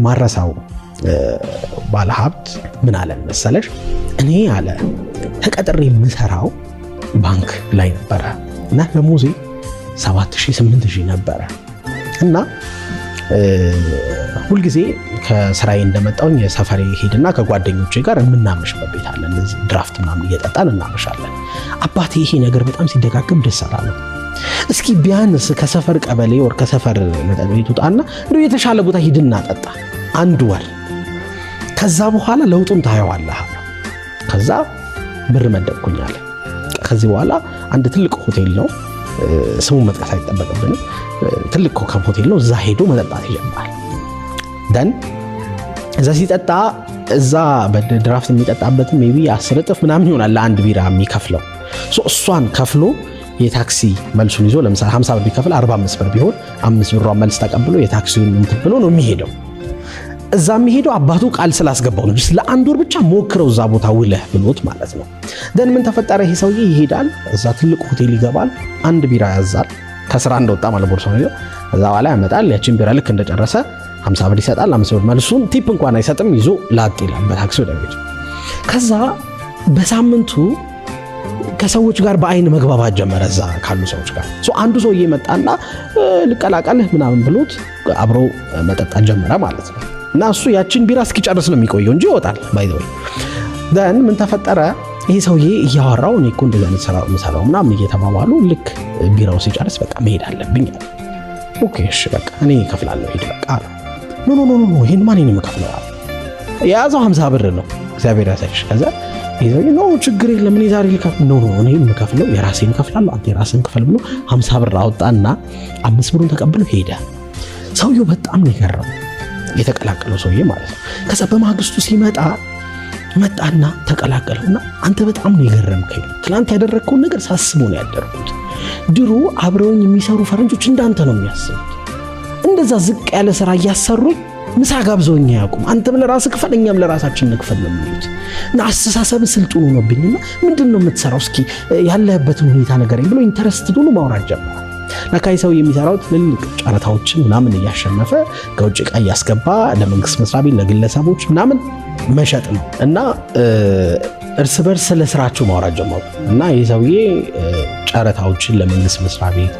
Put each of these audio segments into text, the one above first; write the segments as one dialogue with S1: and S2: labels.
S1: ማረሳው ባለሀብት ምን አለ መሰለሽ እኔ አለ ተቀጥሬ የምሰራው ባንክ ላይ ነበረ እና ደሞዜ 7000 8000 ነበረ እና ሁሉ ጊዜ ከስራዬ እንደመጣው የሰፈሬ ሄድና ከጓደኞቼ ጋር የምናመሽበት ቤት አለ እንደዚህ ድራፍት ምናምን እየጠጣን እናመሻለን አባቴ ይሄ ነገር በጣም ሲደጋገም ደስ አላለው እስኪ ቢያንስ ከሰፈር ቀበሌ ወር ከሰፈር መጠጥ ቤት ወጣና እንደው የተሻለ ቦታ ሂድና ጠጣ አንድ ወር ከዛ በኋላ ለውጡን ታየዋለህ ከዛ ብር መደብኩኛል ከዚህ በኋላ አንድ ትልቅ ሆቴል ነው ስሙ መጥቀስ አይጠበቅብንም ትልቅ ኮከብ ሆቴል ነው እዛ ሄዶ መጠጣት ይጀምራል ደን እዛ ሲጠጣ እዛ በድራፍት የሚጠጣበት ሜቢ 10 እጥፍ ምናምን ይሆናል ለአንድ ቢራ የሚከፍለው እሷን ከፍሎ የታክሲ መልሱን ይዞ ለምሳሌ 50 ብር ቢከፍል 45 ብር ቢሆን 5 ብሯን መልስ ተቀብሎ የታክሲውን እንትን ብሎ ነው የሚሄደው እዛ የሚሄደው አባቱ ቃል ስላስገባው ነው ለአንድ ወር ብቻ ሞክረው እዛ ቦታ ውለህ ብሎት ማለት ነው ደን ምን ተፈጠረ ይሄ ሰውዬ ይሄዳል እዛ ትልቅ ሆቴል ይገባል አንድ ቢራ ያዛል ከስራ እንደወጣ ማለት ቦርሳው ነው እዛ በኋላ ያመጣል ያቺን ቢራ ልክ እንደጨረሰ 50 ብር ይሰጣል 5 ብር መልሱን ቲፕ እንኳን አይሰጥም ይዞ ላጥ ይላል በታክሲ ወደ ቤቱ ከዛ በሳምንቱ ከሰዎች ጋር በአይን መግባባት ጀመረ እዛ ካሉ ሰዎች ጋር አንዱ ሰውዬ መጣና ልቀላቀልህ ምናምን ብሎት አብሮ መጠጣት ጀመረ ማለት ነው እና እሱ ያቺን ቢራ እስኪጨርስ ነው የሚቆየው እንጂ ይወጣል ባይ ዘ ወይ ደን ምን ተፈጠረ ይሄ ሰውዬ እያወራው እኔ እኮ እንደዛ ነው ምናምን እየተባባሉ ልክ ቢራው ሲጨርስ በቃ መሄድ አለብኝ ኦኬ እሺ በቃ እኔ እከፍላለሁ ሄድ በቃ ኖ ይሄን ማን ነው የምከፍለው ያዛው 50 ብር ነው እግዚአብሔር ያሳይሽ ከዛ ይሄ ነው ችግር የለም እኔ ዛሬ ልከፍል ኖ እኔ የምከፍለው የራሴን ከፍላለሁ አንተ የራስን ክፈል ብሎ 50 ብር አወጣና 5 ብሩን ተቀብሎ ሄደ ሰውዬው በጣም ነው የገረመው የተቀላቀለው ሰውዬ ማለት ነው ከዛ በማግስቱ ሲመጣ መጣና ተቀላቀለውና አንተ በጣም ነው የገረምከኝ ትላንት ያደረግከው ነገር ሳስበው ነው ያደረኩት ድሮ አብረውኝ የሚሰሩ ፈረንጆች እንዳንተ ነው የሚያስቡት እንደዛ ዝቅ ያለ ስራ እያሰሩኝ ምሳ ጋብዘውኝ ያቁም አንተም ለራስህ ክፈል እኛም ለራሳችን እንክፈል ነው የሚሉት እና አስተሳሰብ ስልጡን ሆኖብኝና ምንድነው የምትሰራው እስኪ ያለህበትን ሁኔታ ነገረኝ ብሎ ኢንተረስትድ ሆኖ ማውራት ጀመረ ለካይ ሰው የሚሰራው ትልልቅ ጨረታዎችን ምናምን እያሸነፈ ከውጭ ዕቃ እያስገባ ለመንግስት መስሪያ ቤት ለግለሰቦች ምናምን መሸጥ ነው እና እርስ በርስ ስለ ስራቸው ማውራት ጀመሩ እና የሰውዬ ጨረታዎችን ለመንግስት መስሪያ ቤት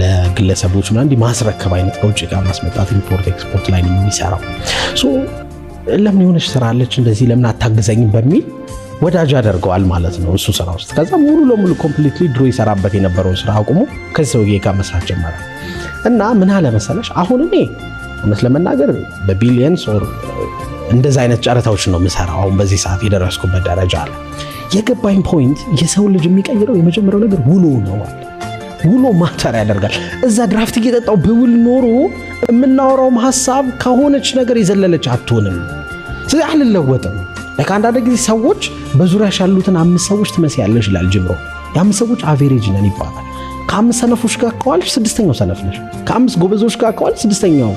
S1: ለግለሰቦች ምናምን እንዲህ ማስረከብ አይነት ከውጭ ዕቃ ማስመጣት ኢምፖርት ኤክስፖርት ላይ ነው የሚሰራው ለምን የሆነች ስራ አለች እንደዚህ ለምን አታግዘኝም በሚል ወዳጅ አደርገዋል ማለት ነው እሱ ስራ ውስጥ ከዛ ሙሉ ለሙሉ ኮምፕሊትሊ ድሮ ይሰራበት የነበረው ስራ አቁሞ ከሰውዬ ጋር መስራት ጀመረ እና ምን አለ መሰለሽ አሁን እኔ እውነት ለመናገር በቢሊየንስ ኦር እንደዛ አይነት ጨረታዎች ነው የምሰራው አሁን በዚህ ሰዓት የደረስኩበት ደረጃ አለ የገባኝ ፖይንት የሰው ልጅ የሚቀይረው የመጀመሪያው ነገር ውሎ ነው ውሎ ማተር ያደርጋል እዛ ድራፍት እየጠጣው በውል ኖሮ የምናወራው ሐሳብ ከሆነች ነገር የዘለለች አትሆንም ስለዚህ አልለወጥም ለካንዳንድ ጊዜ ሰዎች በዙሪያሽ ያሉትን 5 ሰዎች ትመስያለሽ ይላል ጅብሮ የ5 ሰዎች አቨሬጅ ነን ይባላል ከ5 ሰነፎች ጋር ከዋልሽ 6ኛው ሰነፍ ነሽ ከ5 ጎበዞች ጋር ከዋልሽ 6ኛው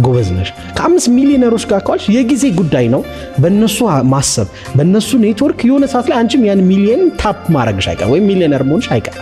S1: ጎበዝ ነሽ ከ5 ሚሊዮነሮች ጋር ከዋልሽ የጊዜ ጉዳይ ነው በእነሱ ማሰብ በእነሱ ኔትወርክ የሆነ ሰዓት ላይ አንቺም ያን ሚሊዮን ታፕ ማድረግሽ አይቀር ወይ ሚሊዮነር መሆንሽ አይቀር